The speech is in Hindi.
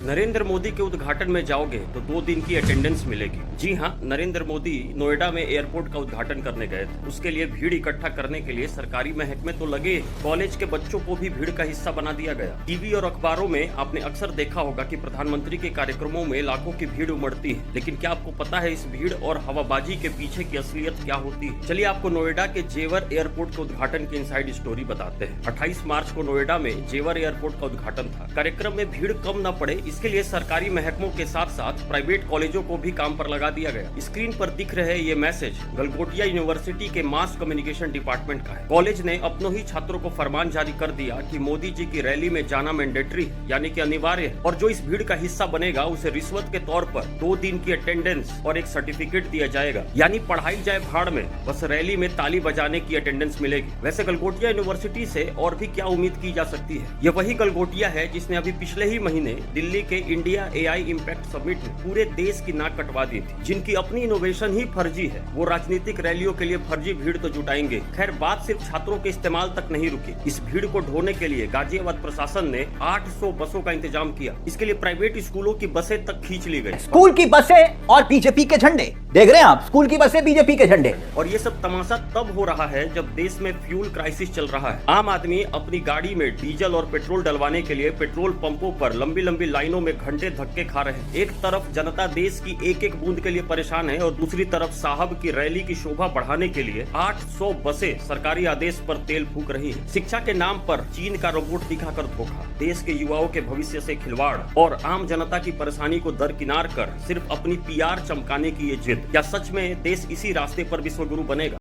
नरेंद्र मोदी के उद्घाटन में जाओगे तो 2 दिन की अटेंडेंस मिलेगी। जी हाँ, नरेंद्र मोदी नोएडा में एयरपोर्ट का उद्घाटन करने गए थे। उसके लिए भीड़ इकट्ठा करने के लिए सरकारी महकमे तो लगे, कॉलेज के बच्चों को भी भीड़ का हिस्सा बना दिया गया। टीवी और अखबारों में आपने अक्सर देखा होगा कि प्रधानमंत्री के कार्यक्रमों में लाखों की भीड़ उमड़ती है, लेकिन क्या आपको पता है इस भीड़ और हवाबाजी के पीछे की असलियत क्या होती है? चलिए आपको नोएडा के जेवर एयरपोर्ट के उद्घाटन की इनसाइड स्टोरी बताते हैं। 28 मार्च को नोएडा में जेवर एयरपोर्ट का उद्घाटन था। कार्यक्रम में भीड़ कम न पड़े, इसके लिए सरकारी महकमों के साथ साथ प्राइवेट कॉलेजों को भी काम पर लगा दिया गया। स्क्रीन पर दिख रहे ये मैसेज गलगोटिया यूनिवर्सिटी के मास कम्युनिकेशन डिपार्टमेंट का है। कॉलेज ने अपनों ही छात्रों को फरमान जारी कर दिया कि मोदी जी की रैली में जाना मैंडेटरी है, यानी कि अनिवार्य है, और जो इस भीड़ का हिस्सा बनेगा उसे रिश्वत के तौर पर 2 दिन की अटेंडेंस और एक सर्टिफिकेट दिया जाएगा। यानी पढ़ाई जाए भाड़ में, बस रैली में ताली बजाने की अटेंडेंस मिलेगी। वैसे गलगोटिया यूनिवर्सिटी से और भी क्या उम्मीद की जा सकती है? ये वही गलगोटिया है जिसने अभी पिछले ही महीने दिल्ली के इंडिया AI इम्पैक्ट समिट में पूरे देश की नाक कटवा दी थी। जिनकी अपनी इनोवेशन ही फर्जी है, वो राजनीतिक रैलियों के लिए फर्जी भीड़ तो जुटाएंगे। खैर, बात सिर्फ छात्रों के इस्तेमाल तक नहीं रुकी। इस भीड़ को ढोने के लिए गाजियाबाद प्रशासन ने 800 बसों का इंतजाम किया। इसके लिए प्राइवेट स्कूलों की बसें तक खींच ली गई। स्कूल की बसें और बीजेपी के झंडे देख रहे हैं आप, स्कूल की बसें, बीजेपी के झंडे। और ये सब तमाशा तब हो रहा है जब देश में फ्यूल क्राइसिस चल रहा है। आम आदमी अपनी गाड़ी में डीजल और पेट्रोल डलवाने के लिए पेट्रोल पंपों पर लंबी लंबी लाइनों में घंटे धक्के खा रहे हैं। एक तरफ जनता देश की एक एक बूंद के लिए परेशान है और दूसरी तरफ साहब की रैली की शोभा बढ़ाने के लिए 800 बसें सरकारी आदेश पर तेल फूक रही है। शिक्षा के नाम पर चीन का रोबोट दिखाकर धोखा, देश के युवाओं के भविष्य से खिलवाड़ और आम जनता की परेशानी को दरकिनार कर सिर्फ अपनी PR चमकाने की ये जिद। क्या सच में देश इसी रास्ते पर विश्वगुरु बनेगा?